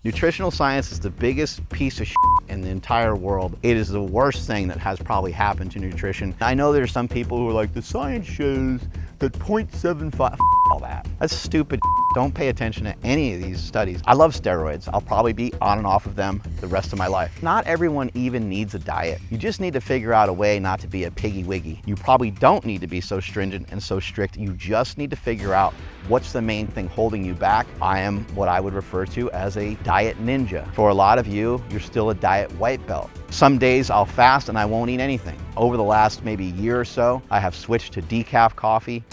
Nutritional science is the biggest piece of shit in the entire world. It is the worst thing that has probably happened to nutrition. I know there's some people who are like, the science shows that 0.75, all that. That's stupid. Don't pay attention to any of these studies. I love steroids. I'll probably be on and off of them the rest of my life. Not everyone even needs a diet. You just need to figure out a way not to be a piggy wiggy. You probably don't need to be so stringent and so strict. You just need to figure out what's the main thing holding you back. I am what I would refer to as a diet ninja. For a lot of you, you're still a diet white belt. Some days I'll fast and I won't eat anything. Over the last maybe year or so, I have switched to decaf coffee.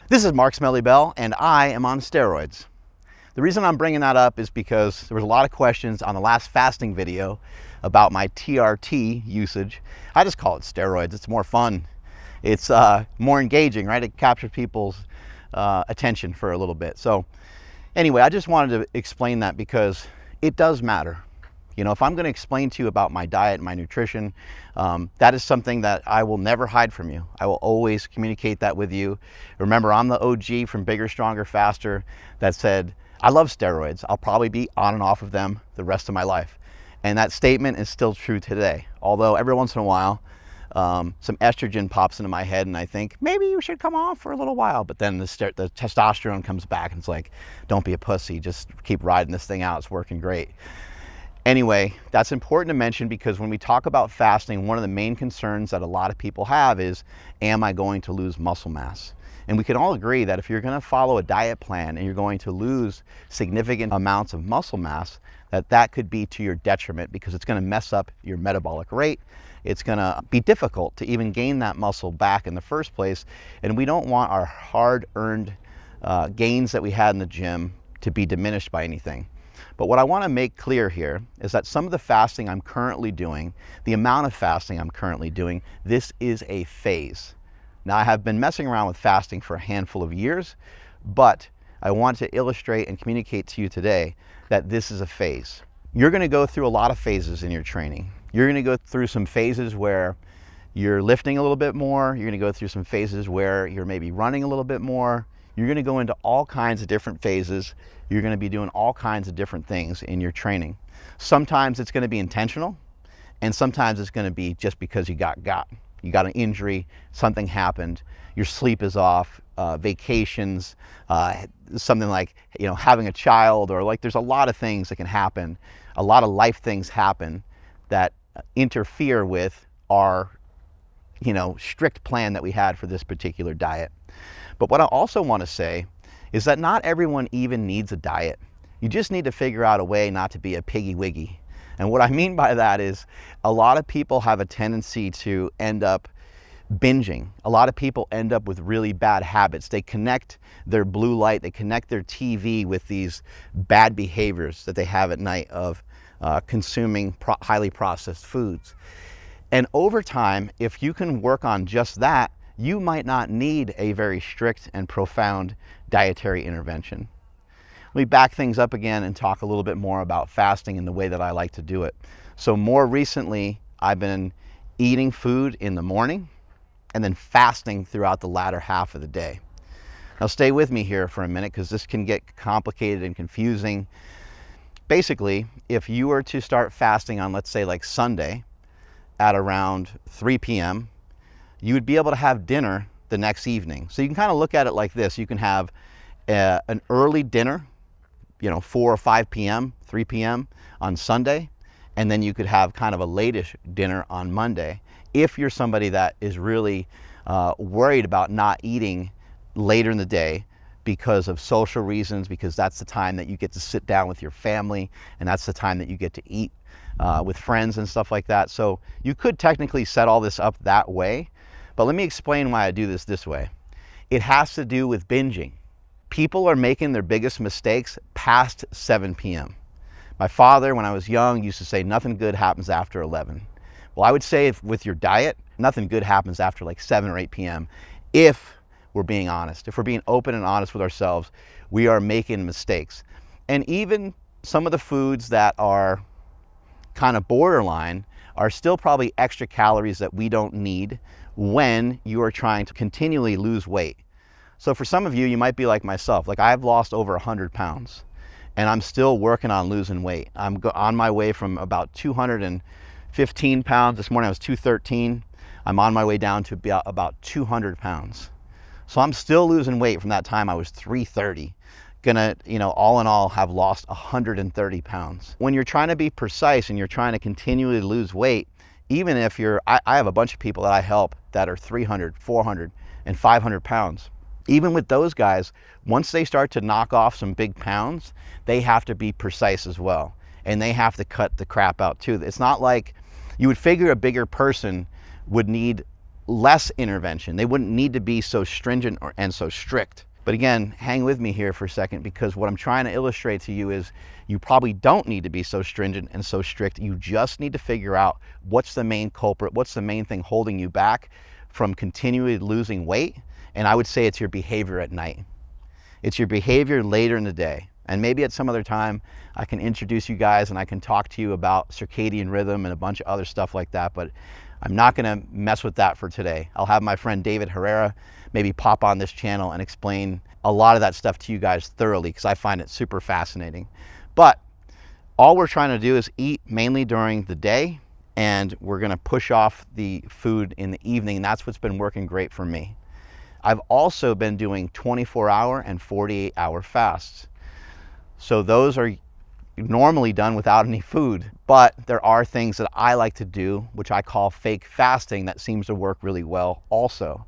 This is Mark Smelly Bell, and I am on steroids. The reason I'm bringing that up is because there was a lot of questions on the last fasting video about my TRT usage. I just call it steroids. It's more fun. It's more engaging, right? It captures people's attention for a little bit. So anyway, I just wanted to explain that because it does matter. You know, if I'm going to explain to you about my diet and my nutrition, that is something that I will never hide from you. I will always communicate that with you. Remember, I'm the OG from Bigger, Stronger, Faster that said, I love steroids. I'll probably be on and off of them the rest of my life. And that statement is still true today. Although every once in a while, some estrogen pops into my head and I think, maybe you should come off for a little while. But then the testosterone comes back and it's like, don't be a pussy. Just keep riding this thing out. It's working great. Anyway, that's important to mention because when we talk about fasting, one of the main concerns that a lot of people have is, am I going to lose muscle mass? And we can all agree that if you're going to follow a diet plan and you're going to lose significant amounts of muscle mass, that could be to your detriment because it's going to mess up your metabolic rate. It's going to be difficult to even gain that muscle back in the first place. And we don't want our hard-earned gains that we had in the gym to be diminished by anything. But what I want to make clear here is that some of the fasting I'm currently doing, the amount of fasting I'm currently doing, this is a phase. Now, I have been messing around with fasting for a handful of years, but I want to illustrate and communicate to you today that this is a phase. You're going to go through a lot of phases in your training. You're going to go through some phases where you're lifting a little bit more. You're going to go through some phases where you're maybe running a little bit more. You're going to go into all kinds of different phases. You're going to be doing all kinds of different things in your training. Sometimes it's going to be intentional, and sometimes it's going to be just because you got an injury, something happened, your sleep is off, vacations, something like, you know, having a child, or like there's a lot of things that can happen. A lot of life things happen that interfere with our, you know, strict plan that we had for this particular diet. But what I also want to say is that not everyone even needs a diet. You just need to figure out a way not to be a piggy wiggy. And what I mean by that is a lot of people have a tendency to end up binging. A lot of people end up with really bad habits. They connect their blue light, they connect their TV with these bad behaviors that they have at night of consuming highly processed foods. And over time, if you can work on just that, you might not need a very strict and profound dietary intervention. Let me back things up again and talk a little bit more about fasting and the way that I like to do it. So more recently, I've been eating food in the morning and then fasting throughout the latter half of the day. Now stay with me here for a minute because this can get complicated and confusing. Basically, if you were to start fasting on, let's say like Sunday at around 3 p.m., you would be able to have dinner the next evening. So you can kind of look at it like this. You can have an early dinner, you know, 4 or 5 p.m., 3 p.m. on Sunday, and then you could have kind of a late-ish dinner on Monday if you're somebody that is really worried about not eating later in the day because of social reasons, because that's the time that you get to sit down with your family, and that's the time that you get to eat with friends and stuff like that. So you could technically set all this up that way, but let me explain why I do this way. It has to do with binging. People are making their biggest mistakes past 7 p.m. My father, when I was young, used to say nothing good happens after 11. Well, I would say with your diet, nothing good happens after like 7 or 8 p.m. if we're being honest. If we're being open and honest with ourselves, we are making mistakes. And even some of the foods that are kind of borderline are still probably extra calories that we don't need when you are trying to continually lose weight. So for some of you, you might be like myself. Like I've lost over 100 pounds and I'm still working on losing weight. I'm on my way from about 215 pounds. This morning I was 213. I'm on my way down to about 200 pounds. So I'm still losing weight from that time I was 330. Gonna, all in all have lost 130 pounds. When you're trying to be precise and you're trying to continually lose weight, even if I have a bunch of people that I help that are 300, 400, and 500 pounds. Even with those guys, once they start to knock off some big pounds, they have to be precise as well. And they have to cut the crap out too. It's not like you would figure a bigger person would need less intervention. They wouldn't need to be so stringent and so strict. But again, hang with me here for a second, because what I'm trying to illustrate to you is you probably don't need to be so stringent and so strict. You just need to figure out what's the main culprit, what's the main thing holding you back from continually losing weight. And I would say it's your behavior at night. It's your behavior later in the day. And maybe at some other time I can introduce you guys and I can talk to you about circadian rhythm and a bunch of other stuff like that, but I'm not gonna mess with that for today. I'll have my friend David Herrera maybe pop on this channel and explain a lot of that stuff to you guys thoroughly, because I find it super fascinating. But all we're trying to do is eat mainly during the day, and we're gonna push off the food in the evening, and that's what's been working great for me. I've also been doing 24-hour and 48-hour fasts. So those are normally done without any food, but there are things that I like to do, which I call fake fasting, that seems to work really well also.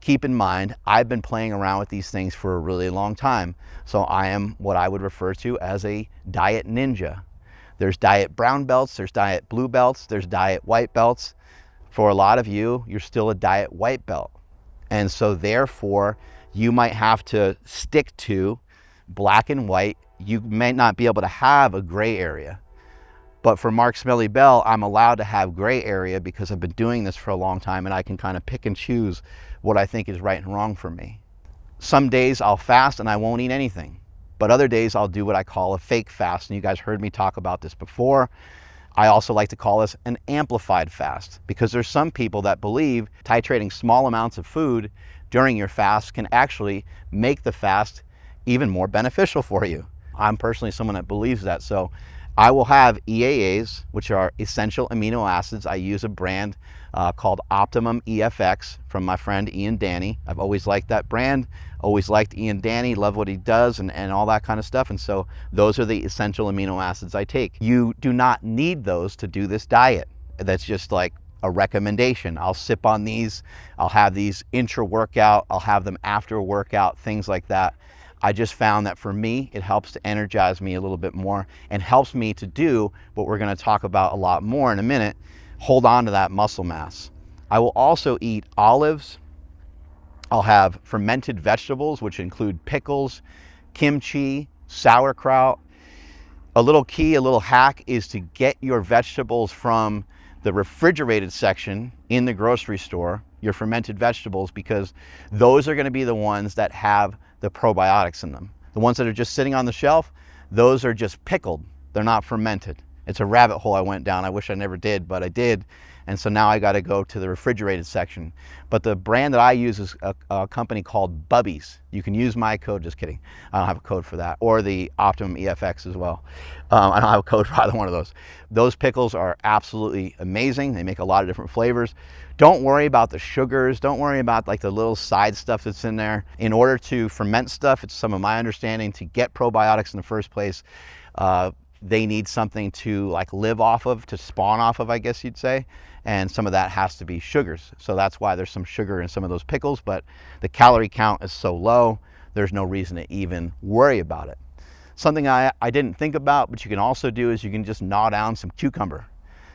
Keep in mind, I've been playing around with these things for a really long time. So I am what I would refer to as a diet ninja. There's diet brown belts, there's diet blue belts, there's diet white belts. For a lot of you, you're still a diet white belt. And so therefore, you might have to stick to black and white. You may not be able to have a gray area. But for Mark Smelly Bell, I'm allowed to have gray area because I've been doing this for a long time and I can kind of pick and choose what I think is right and wrong for me. Some days I'll fast and I won't eat anything. But other days I'll do what I call a fake fast. And you guys heard me talk about this before. I also like to call this an amplified fast, because there's some people that believe titrating small amounts of food during your fast can actually make the fast even more beneficial for you. I'm personally someone that believes that. So I will have EAAs, which are essential amino acids. I use a brand called Optimum EFX from my friend Ian Danny. I've always liked that brand, always liked Ian Danny, love what he does and all that kind of stuff. And so those are the essential amino acids I take. You do not need those to do this diet. That's just like a recommendation. I'll sip on these. I'll have these intra-workout. I'll have them after a workout, things like that. I just found that for me, it helps to energize me a little bit more and helps me to do what we're going to talk about a lot more in a minute, hold on to that muscle mass. I will also eat olives. I'll have fermented vegetables, which include pickles, kimchi, sauerkraut. A little key, a little hack is to get your vegetables from the refrigerated section in the grocery store, your fermented vegetables, because those are going to be the ones that have the probiotics in them. The ones that are just sitting on the shelf, those are just pickled. They're not fermented. It's a rabbit hole I went down. I wish I never did, but I did. And so now I got to go to the refrigerated section. But the brand that I use is a company called Bubby's. You can use my code, just kidding. I don't have a code for that. Or the Optimum EFX as well. I don't have a code for either one of those. Those pickles are absolutely amazing. They make a lot of different flavors. Don't worry about the sugars. Don't worry about like the little side stuff that's in there. In order to ferment stuff, it's some of my understanding, to get probiotics in the first place, they need something to like live off of, to spawn off of, I guess you'd say. And some of that has to be sugars. So that's why there's some sugar in some of those pickles, but the calorie count is so low, there's no reason to even worry about it. Something I didn't think about, but you can also do, is you can just gnaw down some cucumber.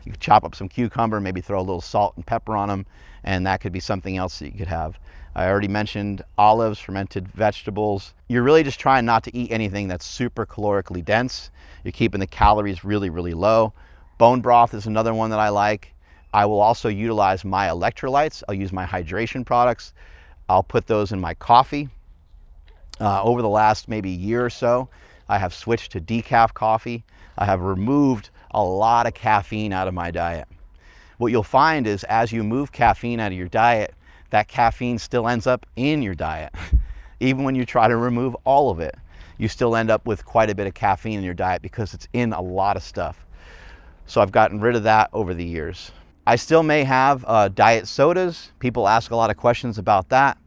You could chop up some cucumber, maybe throw a little salt and pepper on them, and that could be something else that you could have. I already mentioned olives, fermented vegetables. You're really just trying not to eat anything that's super calorically dense. You're keeping the calories really, really low. Bone broth is another one that I like. I will also utilize my electrolytes. I'll use my hydration products. I'll put those in my coffee. Over the last maybe year or so, I have switched to decaf coffee. I have removed a lot of caffeine out of my diet. What you'll find is as you move caffeine out of your diet, that caffeine still ends up in your diet. even when you try to remove all of it, you still end up with quite a bit of caffeine in your diet because it's in a lot of stuff. So I've gotten rid of that over the years. I still may have diet sodas. People ask a lot of questions about that.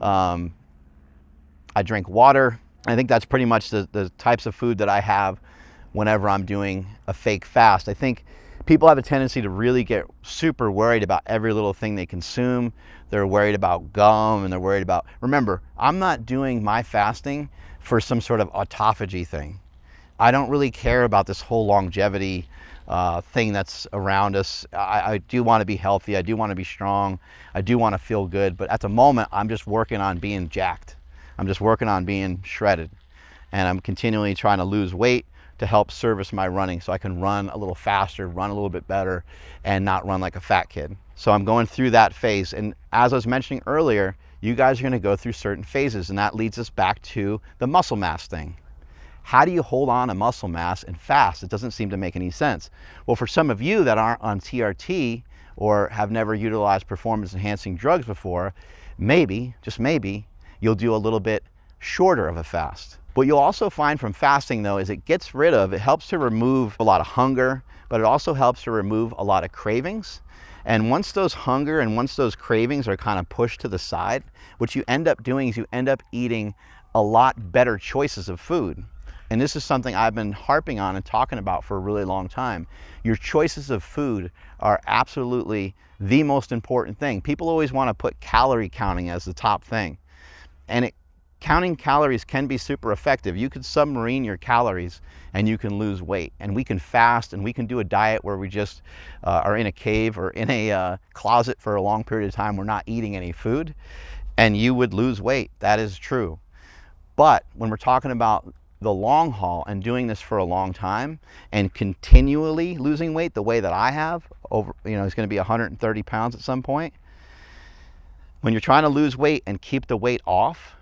I drink water. I think that's pretty much the types of food that I have whenever I'm doing a fake fast. I think people have a tendency to really get super worried about every little thing they consume. They're worried about gum, and they're worried about, remember, I'm not doing my fasting for some sort of autophagy thing. I don't really care about this whole longevity thing that's around us. I do want to be healthy. I do want to be strong. I do want to feel good. But at the moment, I'm just working on being jacked. I'm just working on being shredded. And I'm continually trying to lose weight to help service my running so I can run a little faster, run a little bit better, and not run like a fat kid. So I'm going through that phase. And as I was mentioning earlier, you guys are going to go through certain phases, and that leads us back to the muscle mass thing. How do you hold on to muscle mass and fast? It doesn't seem to make any sense. Well, for some of you that aren't on TRT or have never utilized performance enhancing drugs before, maybe, just maybe, you'll do a little bit shorter of a fast. What you'll also find from fasting though is it helps to remove a lot of hunger, but it also helps to remove a lot of cravings. And once those hunger and once those cravings are kind of pushed to the side, what you end up doing is you end up eating a lot better choices of food. And this is something I've been harping on and talking about for a really long time. Your choices of food are absolutely the most important thing. People always want to put calorie counting as the top thing. And counting calories can be super effective. You could submarine your calories and you can lose weight. And we can fast and we can do a diet where we just are in a cave or in a closet for a long period of time. We're not eating any food and you would lose weight. That is true. But when we're talking about the long haul and doing this for a long time and continually losing weight the way that I have, it's going to be 130 pounds at some point. When you're trying to lose weight and keep the weight off,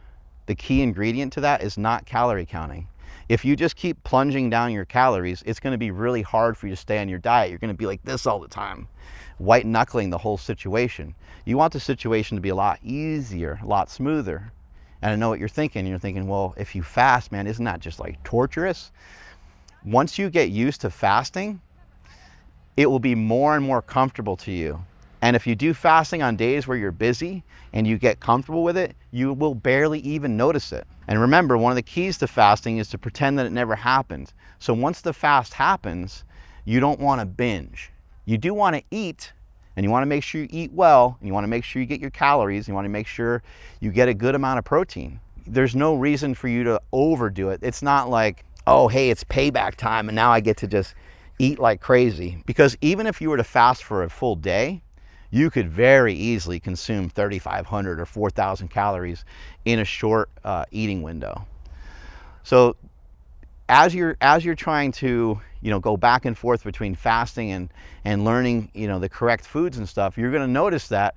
the key ingredient to that is not calorie counting. If you just keep plunging down your calories, it's going to be really hard for you to stay on your diet. You're going to be like this all the time, white knuckling the whole situation. You want the situation to be a lot easier, a lot smoother. And I know what you're thinking. You're thinking, well, if you fast, man, isn't that just like torturous? Once you get used to fasting, it will be more and more comfortable to you. And if you do fasting on days where you're busy and you get comfortable with it, you will barely even notice it. And remember, one of the keys to fasting is to pretend that it never happened. So once the fast happens, you don't want to binge. You do want to eat, and you want to make sure you eat well, and you want to make sure you get your calories, and you want to make sure you get a good amount of protein. There's no reason for you to overdo it. It's not like, oh, hey, it's payback time, and now I get to just eat like crazy. Because even if you were to fast for a full day, you could very easily consume 3,500 or 4,000 calories in a short eating window. So as you're trying to go back and forth between fasting and learning the correct foods and stuff, you're going to notice that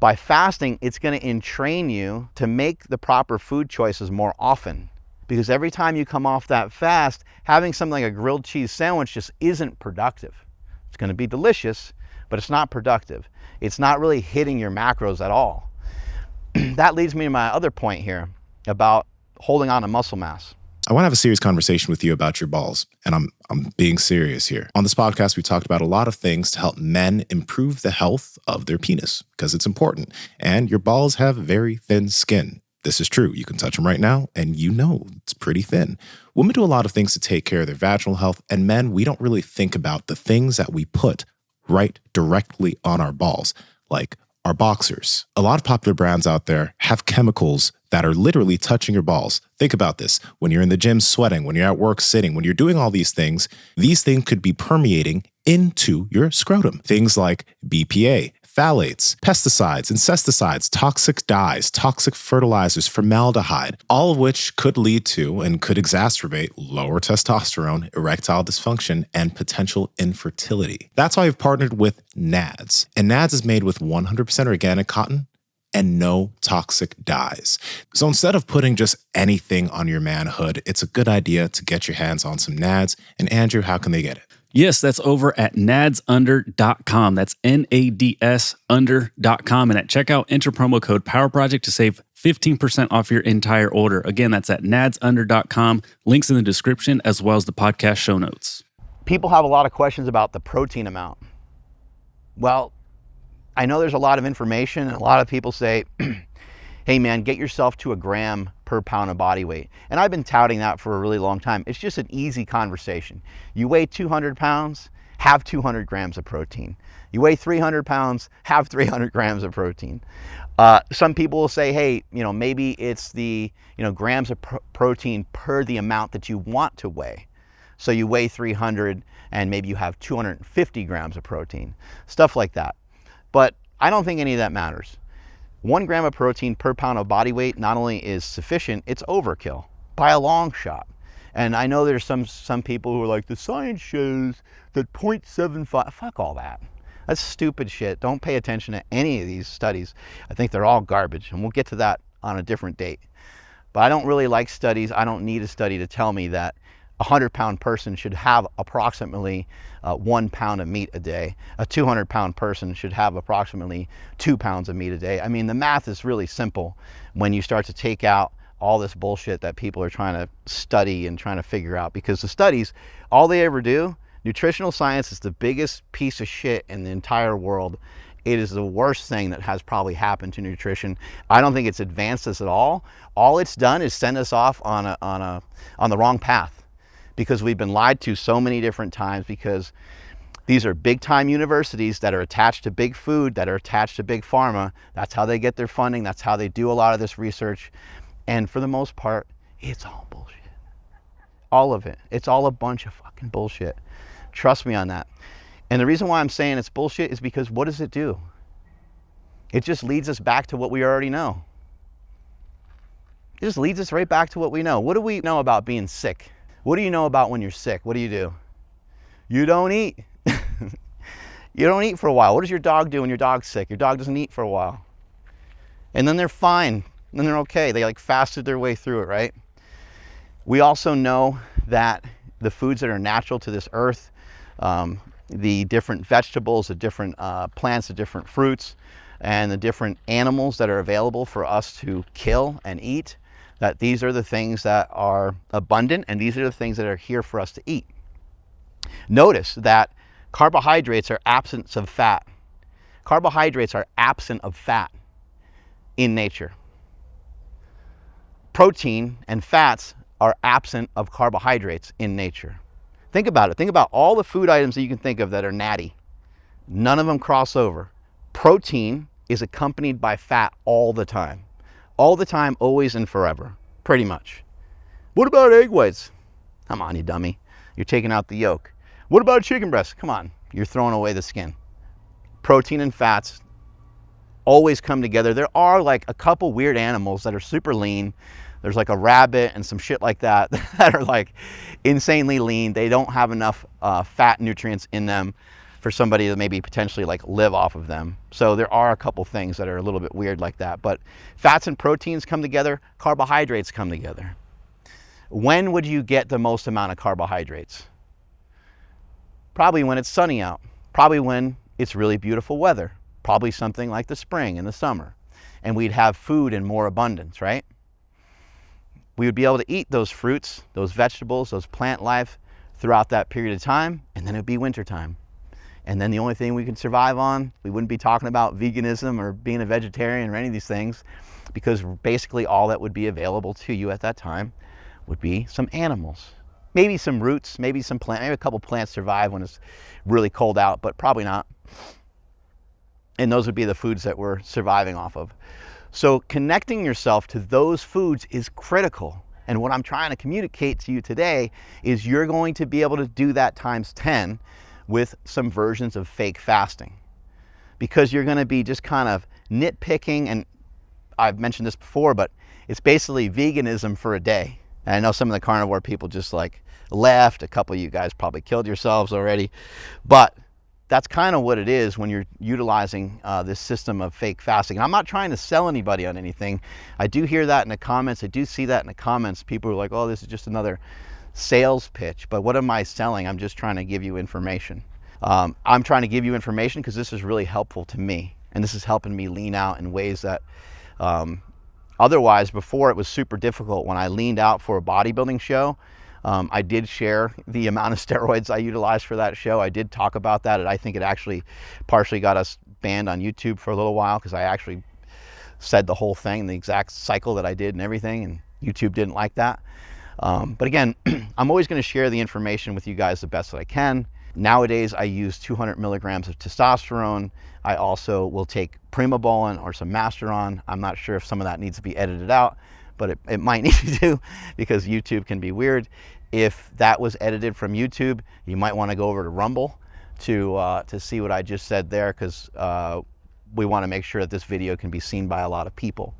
by fasting it's going to entrain you to make the proper food choices more often. Because every time you come off that fast, having something like a grilled cheese sandwich just isn't productive. It's going to be delicious, but it's not productive. It's not really hitting your macros at all. That leads me to my other point here about holding on to muscle mass. I want to have a serious conversation with you about your balls, and I'm being serious here. On this podcast, we talked about a lot of things to help men improve the health of their penis, because it's important. And your balls have very thin skin. This is true. You can touch them right now, and it's pretty thin. Women do a lot of things to take care of their vaginal health, and men, we don't really think about the things that we put right directly on our balls, like our boxers. A lot of popular brands out there have chemicals that are literally touching your balls. Think about this. When you're in the gym sweating, when you're at work sitting, when you're doing all these things could be permeating into your scrotum. Things like BPA, phthalates, pesticides, insecticides, toxic dyes, toxic fertilizers, formaldehyde, all of which could lead to and could exacerbate lower testosterone, erectile dysfunction, and potential infertility. That's why I've partnered with NADS. And NADS is made with 100% organic cotton and no toxic dyes. So instead of putting just anything on your manhood, it's a good idea to get your hands on some NADS. And Andrew, how can they get it? Yes, that's over at nadsunder.com. That's NADS under.com. And at checkout, enter promo code PowerProject to save 15% off your entire order. Again, that's at nadsunder.com. Links in the description as well as the podcast show notes. People have a lot of questions about the protein amount. Well, I know there's a lot of information, and a lot of people say, hey man, get yourself to a gram per pound of body weight. And I've been touting that for a really long time. It's just an easy conversation. You weigh 200 pounds, have 200 grams of protein. You weigh 300 pounds, have 300 grams of protein. Some people will say, hey, maybe it's the, grams of protein per the amount that you want to weigh. So you weigh 300 and maybe you have 250 grams of protein, stuff like that. But I don't think any of that matters. 1 gram of protein per pound of body weight not only is sufficient, it's overkill by a long shot. And I know there's some people who are like, the science shows that 0.75, fuck all that. That's stupid shit. Don't pay attention to any of these studies. I think they're all garbage, and we'll get to that on a different date. But I don't really like studies. I don't need a study to tell me that a 100-pound person should have approximately 1 pound of meat a day. A 200-pound person should have approximately 2 pounds of meat a day. I mean, the math is really simple when you start to take out all this bullshit that people are trying to study and trying to figure out, because the studies, all they ever do, nutritional science is the biggest piece of shit in the entire world. It is the worst thing that has probably happened to nutrition. I don't think it's advanced us at all. All it's done is send us off on the wrong path, because we've been lied to so many different times, because these are big time universities that are attached to big food, that are attached to big pharma. That's how they get their funding. That's how they do a lot of this research. And for the most part, it's all bullshit. All of it. It's all a bunch of fucking bullshit. Trust me on that. And the reason why I'm saying it's bullshit is because what does it do? It just leads us back to what we already know. It just leads us right back to what we know. What do we know about being sick? What do you know about when you're sick? What do? You don't eat. You don't eat for a while. What does your dog do when your dog's sick? Your dog doesn't eat for a while. And then they're fine. And then they're okay. They fasted their way through it, right? We also know that the foods that are natural to this earth, the different vegetables, the different plants, the different fruits, and the different animals that are available for us to kill and eat, that these are the things that are abundant, and these are the things that are here for us to eat. Notice that carbohydrates are absence of fat. Carbohydrates are absent of fat in nature. Protein and fats are absent of carbohydrates in nature. Think about it. Think about all the food items that you can think of that are natty. None of them cross over. Protein is accompanied by fat all the time. All the time, always and forever, pretty much. What about egg whites? Come on, you dummy. You're taking out the yolk. What about chicken breast? Come on, you're throwing away the skin. Protein and fats always come together. There are a couple weird animals that are super lean. There's a rabbit and some shit like that that are insanely lean. They don't have enough fat nutrients in them for somebody to maybe potentially live off of them. So there are a couple things that are a little bit weird like that. But fats and proteins come together, carbohydrates come together. When would you get the most amount of carbohydrates? Probably when it's sunny out. Probably when it's really beautiful weather. Probably something like the spring and the summer. And we'd have food in more abundance, right? We would be able to eat those fruits, those vegetables, those plant life throughout that period of time, and then it'd be wintertime. And then the only thing we could survive on, we wouldn't be talking about veganism or being a vegetarian or any of these things, because basically all that would be available to you at that time would be some animals. Maybe some roots, maybe some plant, maybe a couple plants survive when it's really cold out, but probably not. And those would be the foods that we're surviving off of. So connecting yourself to those foods is critical. And what I'm trying to communicate to you today is you're going to be able to do that times 10 with some versions of fake fasting. Because you're going to be just kind of nitpicking, and I've mentioned this before, but it's basically veganism for a day. And I know some of the carnivore people just left. A couple of you guys probably killed yourselves already. But that's kind of what it is when you're utilizing this system of fake fasting. And I'm not trying to sell anybody on anything. I do hear that in the comments. I do see that in the comments. People are like, oh, this is just another sales pitch. But what am I selling? I'm just trying to give you information. I'm trying to give you information because this is really helpful to me. And this is helping me lean out in ways that Otherwise, before it was super difficult when I leaned out for a bodybuilding show. I did share the amount of steroids I utilized for that show. I did talk about that, and I think it actually partially got us banned on YouTube for a little while because I actually said the whole thing, the exact cycle that I did and everything, and YouTube didn't like that. But again, I'm always going to share the information with you guys the best that I can. Nowadays, I use 200 milligrams of testosterone. I also will take primobolan or some masteron. I'm not sure if some of that needs to be edited out, but it might need to do because YouTube can be weird. If that was edited from YouTube, you might want to go over to Rumble to see what I just said there, because we want to make sure that this video can be seen by a lot of people.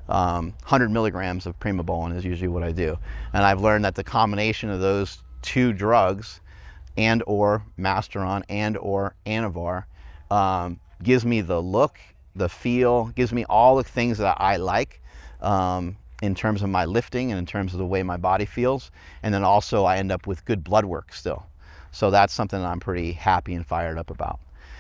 100 milligrams of primobolan is usually what I do. And I've learned that the combination of those two drugs and or masteron and or anavar gives me the look, the feel, gives me all the things that I like in terms of my lifting and in terms of the way my body feels. And then also I end up with good blood work still. So that's something that I'm pretty happy and fired up about.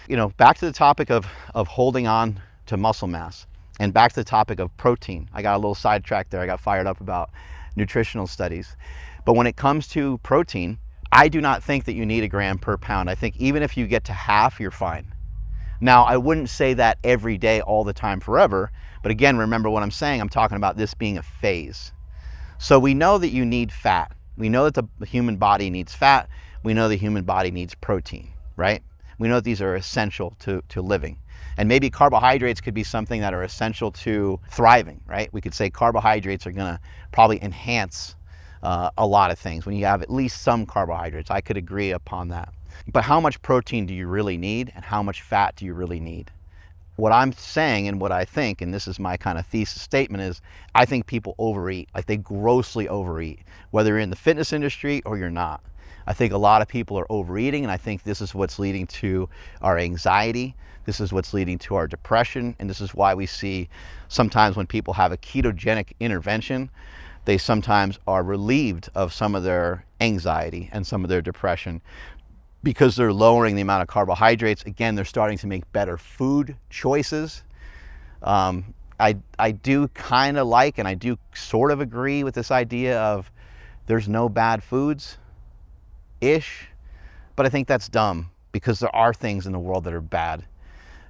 You know, back to the topic of holding on to muscle mass, and back to the topic of protein. I got a little sidetracked there. I got fired up about nutritional studies. But when it comes to protein, I do not think that you need a gram per pound. I think even if you get to half, you're fine. Now, I wouldn't say that every day, all the time, forever. But again, remember what I'm saying. I'm talking about this being a phase. So we know that you need fat. We know that the human body needs fat. We know the human body needs protein, right? We know that these are essential to living. And maybe carbohydrates could be something that are essential to thriving, right? We could say carbohydrates are gonna probably enhance a lot of things when you have at least some carbohydrates. I could agree upon that. But how much protein do you really need, and how much fat do you really need? What I'm saying and what I think, and this is my kind of thesis statement, is I think people overeat, like they grossly overeat, whether you're in the fitness industry or you're not. I think a lot of people are overeating, and I think this is what's leading to our anxiety. This is what's leading to our depression, and this is why we see sometimes when people have a ketogenic intervention, they sometimes are relieved of some of their anxiety and some of their depression because they're lowering the amount of carbohydrates. Again, they're starting to make better food choices. I do kind of like, and I do sort of agree with this idea of there's no bad foods-ish, but I think that's dumb because there are things in the world that are bad.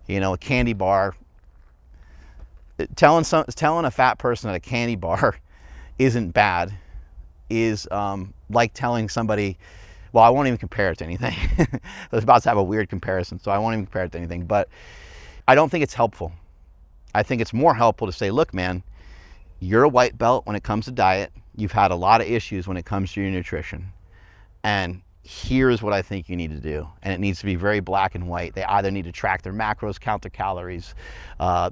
You know, a candy bar, telling a fat person that a candy bar isn't bad is like telling somebody, well, I won't even compare it to anything. I was about to have a weird comparison, so I won't even compare it to anything, but I don't think it's helpful. I think it's more helpful to say, look, man, you're a white belt when it comes to diet. You've had a lot of issues when it comes to your nutrition. And here's what I think you need to do. And it needs to be very black and white. They either need to track their macros, count their calories,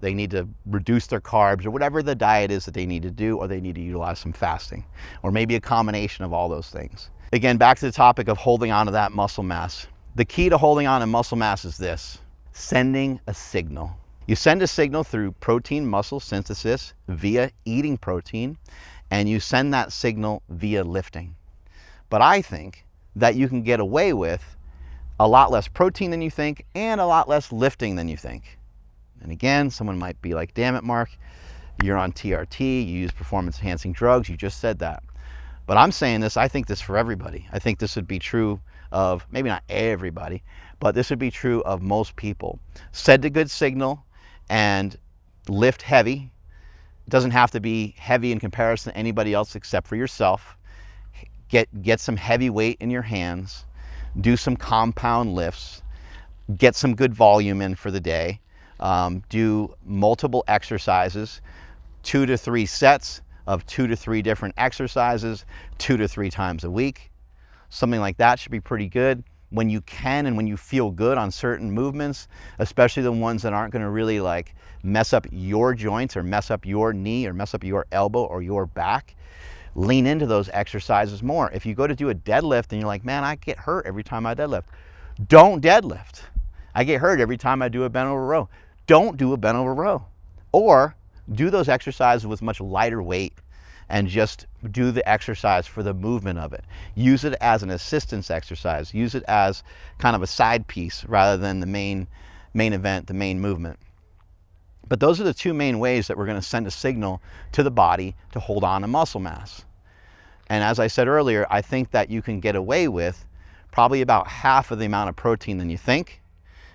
they need to reduce their carbs, or whatever the diet is that they need to do, or they need to utilize some fasting, or maybe a combination of all those things. Again, back to the topic of holding on to that muscle mass. The key to holding on to muscle mass is this: sending a signal. You send a signal through protein muscle synthesis via eating protein, and you send that signal via lifting. But I think that you can get away with a lot less protein than you think and a lot less lifting than you think. And again, someone might be like, damn it, Mark, you're on TRT, you use performance enhancing drugs, you just said that. But I'm saying this, I think this for everybody. I think this would be true of, maybe not everybody, but this would be true of most people. Send a good signal and lift heavy. It doesn't have to be heavy in comparison to anybody else except for yourself. Get some heavy weight in your hands, do some compound lifts, get some good volume in for the day, do multiple exercises, 2 to 3 sets of 2 to 3 different exercises, 2 to 3 times a week. Something like that should be pretty good. When you can and when you feel good on certain movements, especially the ones that aren't going to really like mess up your joints or mess up your knee or mess up your elbow or your back, lean into those exercises more. If you go to do a deadlift and you're like, man, I get hurt every time I deadlift, don't deadlift. I get hurt every time I do a bent over row. Don't do a bent over row. Or do those exercises with much lighter weight and just do the exercise for the movement of it. Use it as an assistance exercise. Use it as kind of a side piece rather than the main event, the main movement. But those are the two main ways that we're going to send a signal to the body to hold on to muscle mass. And as I said earlier, I think that you can get away with probably about half of the amount of protein than you think.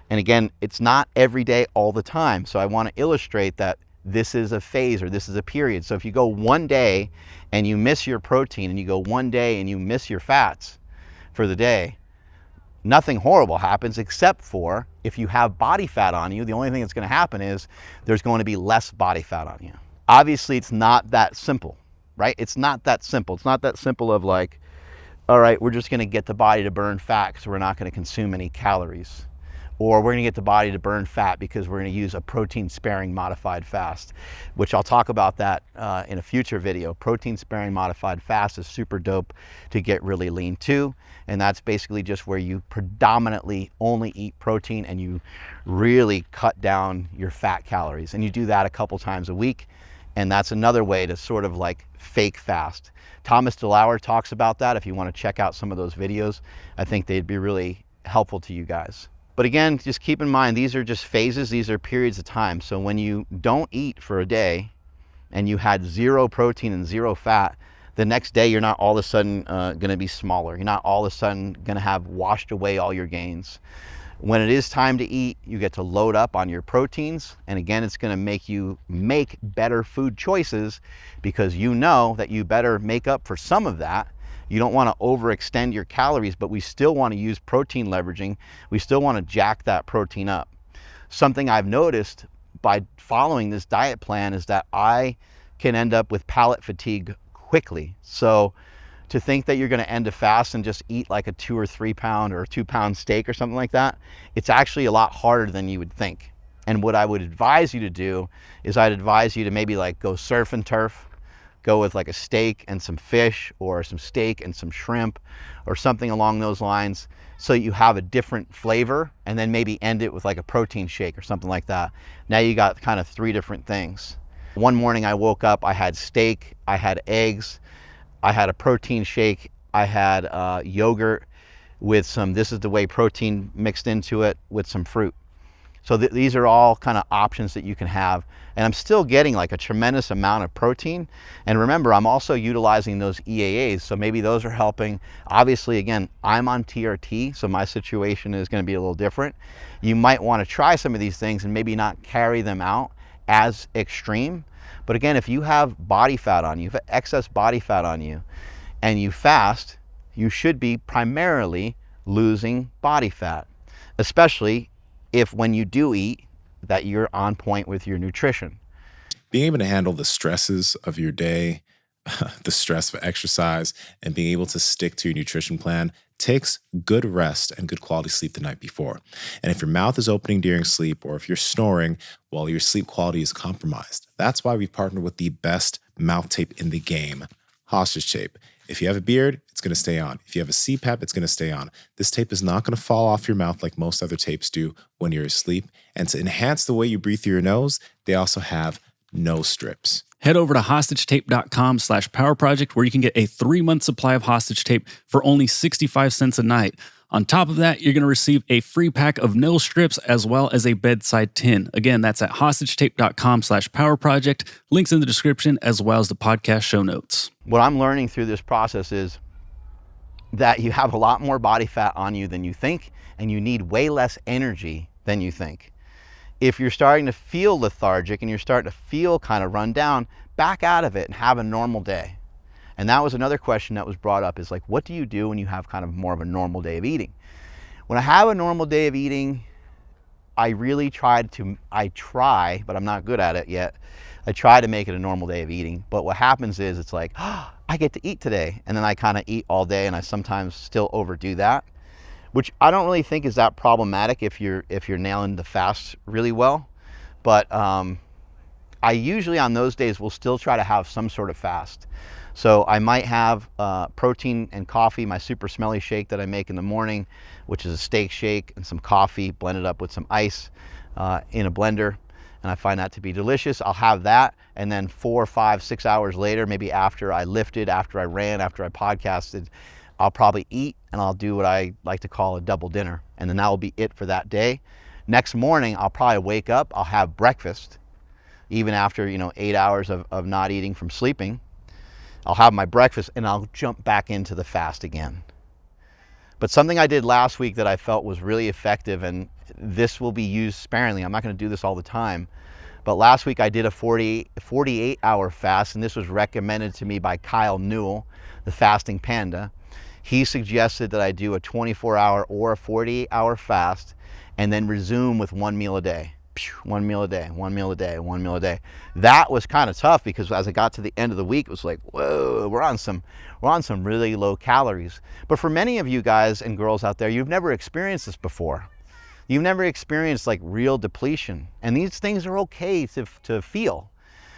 And again, it's not every day all the time. So I want to illustrate that this is a phase or this is a period. So if you go one day and you miss your protein and you go one day and you miss your fats for the day, nothing horrible happens, except for if you have body fat on you, the only thing that's going to happen is there's going to be less body fat on you. Obviously, it's not that simple, right? It's not that simple. It's not that simple of like, all right, we're just going to get the body to burn fat because we're not going to consume any calories. Or we're going to get the body to burn fat because we're going to use a protein-sparing modified fast, which I'll talk about that in a future video. Protein-sparing modified fast is super dope to get really lean too. And that's basically just where you predominantly only eat protein and you really cut down your fat calories. And you do that a couple times a week. And that's another way to sort of like fake fast. Thomas DeLauer talks about that. If you want to check out some of those videos, I think they'd be really helpful to you guys. But again, just keep in mind, these are just phases, these are periods of time. So when you don't eat for a day and you had 0 protein and 0 fat, the next day you're not all of a sudden gonna be smaller. You're not all of a sudden gonna have washed away all your gains. When it is time to eat, you get to load up on your proteins. And again, it's gonna make you make better food choices because you know that you better make up for some of that. You don't want to overextend your calories, but we still want to use protein leveraging. We still want to jack that protein up. Something I've noticed by following this diet plan is that I can end up with palate fatigue quickly. So to think that you're going to end a fast and just eat like a 2 or 3 pound or 2 pound steak or something like that, it's actually a lot harder than you would think. And what I would advise you to do is I'd advise you to maybe like go surf and turf. Go with like a steak and some fish or some steak and some shrimp or something along those lines so you have a different flavor, and then maybe end it with like a protein shake or something like that. Now you got kind of 3 different things. One morning I woke up, I had steak, I had eggs, I had a protein shake, I had yogurt with some, this is the whey protein mixed into it with some fruit. So these are all kind of options that you can have. And I'm still getting like a tremendous amount of protein. And remember, I'm also utilizing those EAAs. So maybe those are helping. Obviously, again, I'm on TRT, so my situation is going to be a little different. You might want to try some of these things and maybe not carry them out as extreme. But again, if you have body fat on you, if excess body fat on you, and you fast, you should be primarily losing body fat, especially if when you do eat, that you're on point with your nutrition. Being able to handle the stresses of your day, the stress of exercise, and being able to stick to your nutrition plan takes good rest and good quality sleep the night before. And if your mouth is opening during sleep, or if you're snoring, well, your sleep quality is compromised. That's why we've partnered with the best mouth tape in the game, Hostage Tape. If you have a beard, it's going to stay on. If you have a CPAP, it's going to stay on. This tape is not going to fall off your mouth like most other tapes do when you're asleep. And to enhance the way you breathe through your nose, they also have nose strips. Head over to hostagetape.com/powerproject where you can get a 3-month supply of hostage tape for only 65 cents a night. On top of that, you're going to receive a free pack of nose strips as well as a bedside tin. Again, that's at hostagetape.com/powerproject. Links in the description as well as the podcast show notes. What I'm learning through this process is that you have a lot more body fat on you than you think, and you need way less energy than you think. If you're starting to feel lethargic and you're starting to feel kind of run down, back out of it and have a normal day. And that was another question that was brought up, is like, what do you do when you have kind of more of a normal day of eating? When I have a normal day of eating, I try, but I'm not good at it yet. I try to make it a normal day of eating. But what happens is it's like, oh, I get to eat today. And then I kind of eat all day, and I sometimes still overdo that, which I don't really think is that problematic if you're nailing the fast really well. But I usually on those days will still try to have some sort of fast. So I might have protein and coffee, my super smelly shake that I make in the morning, which is a steak shake and some coffee blended up with some ice in a blender. And I find that to be delicious. I'll have that, and then 4, 5, 6 hours later, maybe after I lifted, after I ran, after I podcasted, I'll probably eat, and I'll do what I like to call a double dinner. And then that will be it for that day. Next morning, I'll probably wake up, I'll have breakfast, even after, 8 hours of not eating from sleeping. I'll have my breakfast and I'll jump back into the fast again. But something I did last week that I felt was really effective, and this will be used sparingly. I'm not going to do this all the time. But last week I did a 48-hour fast, and this was recommended to me by Kyle Newell, the Fasting Panda. He suggested that I do a 24-hour or a 48-hour fast and then resume with 1 meal a day. 1 meal a day, 1 meal a day, 1 meal a day. That was kind of tough because as I got to the end of the week, it was like, whoa, we're on some really low calories. But for many of you guys and girls out there, you've never experienced this before. You've never experienced like real depletion. And these things are okay to feel.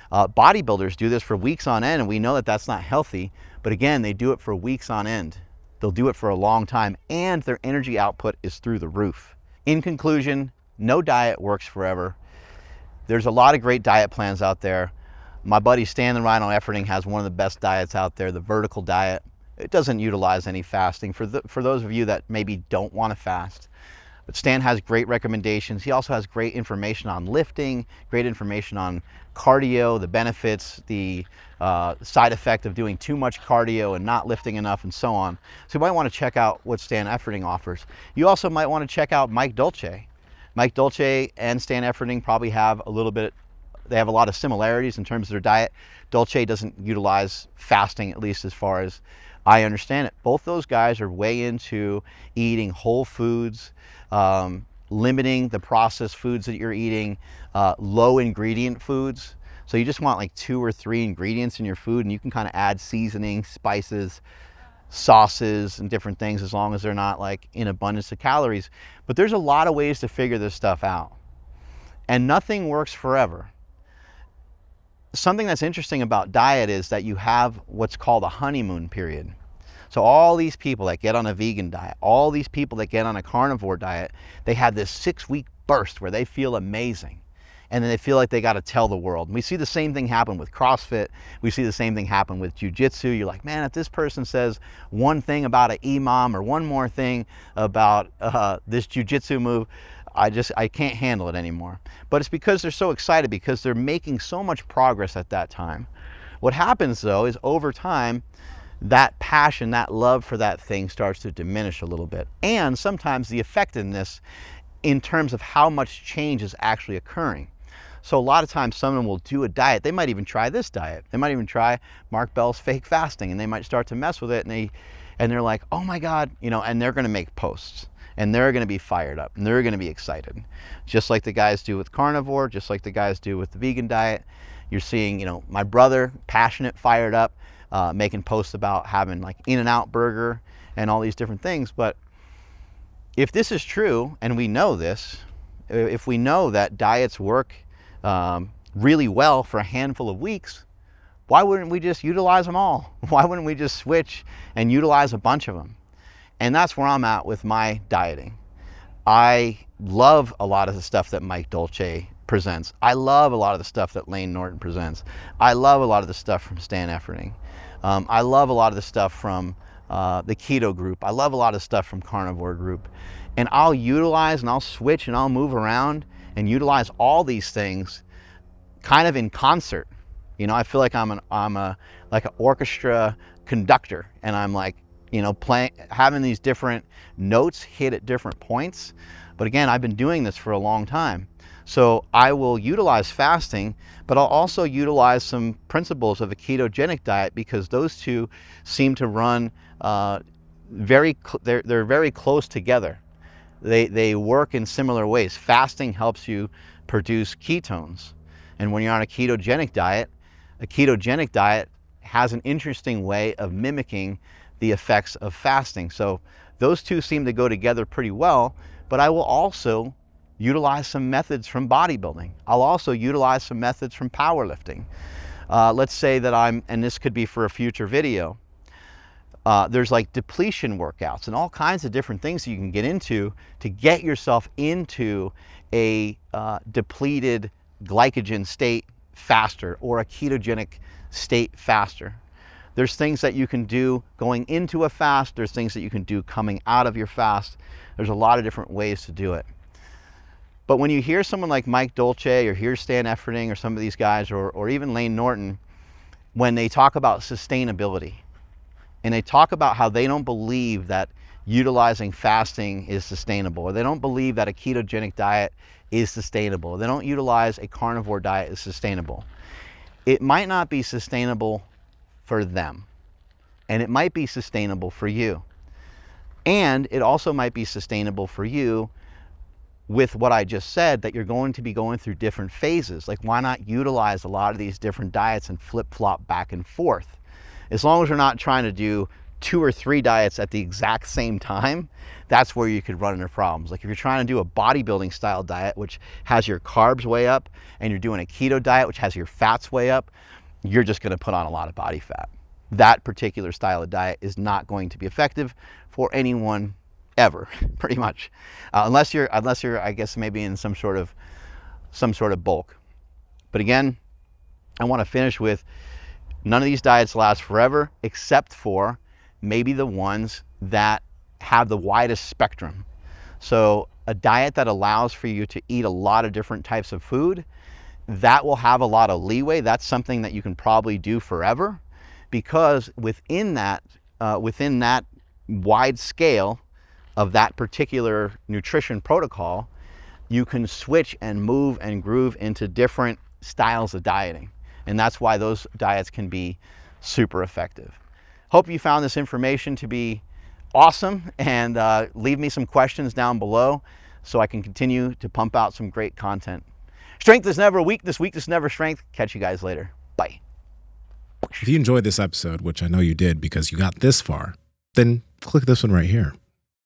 Bodybuilders do this for weeks on end, and we know that that's not healthy. But again, they do it for weeks on end. They'll do it for a long time, and their energy output is through the roof. In conclusion, no diet works forever. There's a lot of great diet plans out there. My buddy Stan the Rhino Efforting has one of the best diets out there, the vertical diet. It doesn't utilize any fasting for those of you that maybe don't want to fast. But Stan has great recommendations. He also has great information on lifting, great information on cardio, the benefits, the side effect of doing too much cardio and not lifting enough, and so on. So you might want to check out what Stan Efforting offers. You also might want to check out Mike Dolce. Mike Dolce and Stan Efforting probably have they have a lot of similarities in terms of their diet. Dolce doesn't utilize fasting, at least as far as I understand it. Both those guys are way into eating whole foods, limiting the processed foods that you're eating, low ingredient foods. So you just want like 2 or 3 ingredients in your food, and you can kind of add seasoning, spices, sauces, and different things as long as they're not like in abundance of calories. But there's a lot of ways to figure this stuff out. And nothing works forever. Something that's interesting about diet is that you have what's called a honeymoon period. So all these people that get on a vegan diet, all these people that get on a carnivore diet, they have this 6-week burst where they feel amazing. And then they feel like they got to tell the world. And we see the same thing happen with CrossFit. We see the same thing happen with jiu-jitsu. You're like, man, if this person says one thing about an EMOM or one more thing about this jiu-jitsu move, I can't handle it anymore. But it's because they're so excited, because they're making so much progress at that time. What happens though is over time, that passion, that love for that thing starts to diminish a little bit. And sometimes the effectiveness in terms of how much change is actually occurring. So a lot of times someone will do a diet. They might even try this diet. They might even try Mark Bell's fake fasting, and they might start to mess with it, and they're like, oh my God, and they're gonna make posts, and they're gonna be fired up, and they're gonna be excited. Just like the guys do with carnivore, just like the guys do with the vegan diet. You're seeing, my brother, passionate, fired up, making posts about having like In-N-Out burger and all these different things. But if this is true, and we know this, if we know that diets work really well for a handful of weeks, why wouldn't we just utilize them all? Why wouldn't we just switch and utilize a bunch of them? And that's where I'm at with my dieting. I love a lot of the stuff that Mike Dolce presents. I love a lot of the stuff that Lane Norton presents. I love a lot of the stuff from Stan Efforting. I love a lot of the stuff from the keto group. I love a lot of stuff from carnivore group. And I'll utilize and I'll switch and I'll move around and utilize all these things kind of in concert. I feel like I'm like an orchestra conductor, and I'm like, playing, having these different notes hit at different points. But again, I've been doing this for a long time. So I will utilize fasting, but I'll also utilize some principles of a ketogenic diet, because those two seem to run they're very close together. They work in similar ways. Fasting helps you produce ketones. And when you're on a ketogenic diet has an interesting way of mimicking the effects of fasting. So those two seem to go together pretty well, but I will also utilize some methods from bodybuilding. I'll also utilize some methods from powerlifting. Let's say that and this could be for a future video, there's like depletion workouts and all kinds of different things that you can get into to get yourself into a depleted glycogen state faster, or a ketogenic state faster. There's things that you can do going into a fast. There's things that you can do coming out of your fast. There's a lot of different ways to do it. But when you hear someone like Mike Dolce or hear Stan Efferding or some of these guys, or even Lane Norton, when they talk about sustainability, and they talk about how they don't believe that utilizing fasting is sustainable, or they don't believe that a ketogenic diet is sustainable, they don't utilize a carnivore diet is sustainable. It might not be sustainable for them, and it might be sustainable for you. And it also might be sustainable for you with what I just said, that you're going to be going through different phases. Like, why not utilize a lot of these different diets and flip-flop back and forth? As long as you're not trying to do 2 or 3 diets at the exact same time, that's where you could run into problems. Like if you're trying to do a bodybuilding style diet, which has your carbs way up, and you're doing a keto diet, which has your fats way up, you're just gonna put on a lot of body fat. That particular style of diet is not going to be effective for anyone ever, pretty much, unless you're, I guess, maybe in some sort of bulk. But again, I want to finish with, none of these diets last forever, except for maybe the ones that have the widest spectrum. So a diet that allows for you to eat a lot of different types of food, that will have a lot of leeway. That's something that you can probably do forever, because within that wide scale of that particular nutrition protocol, you can switch and move and groove into different styles of dieting. And that's why those diets can be super effective. Hope you found this information to be awesome, and leave me some questions down below so I can continue to pump out some great content. Strength is never weakness, weakness never strength. Catch you guys later. Bye. If you enjoyed this episode, which I know you did because you got this far, then click this one right here,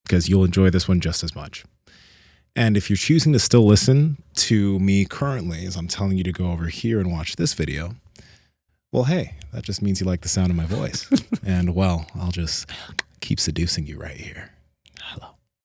because you'll enjoy this one just as much. And if you're choosing to still listen to me currently as I'm telling you to go over here and watch this video, well, hey, that just means you like the sound of my voice. And well, I'll just keep seducing you right here.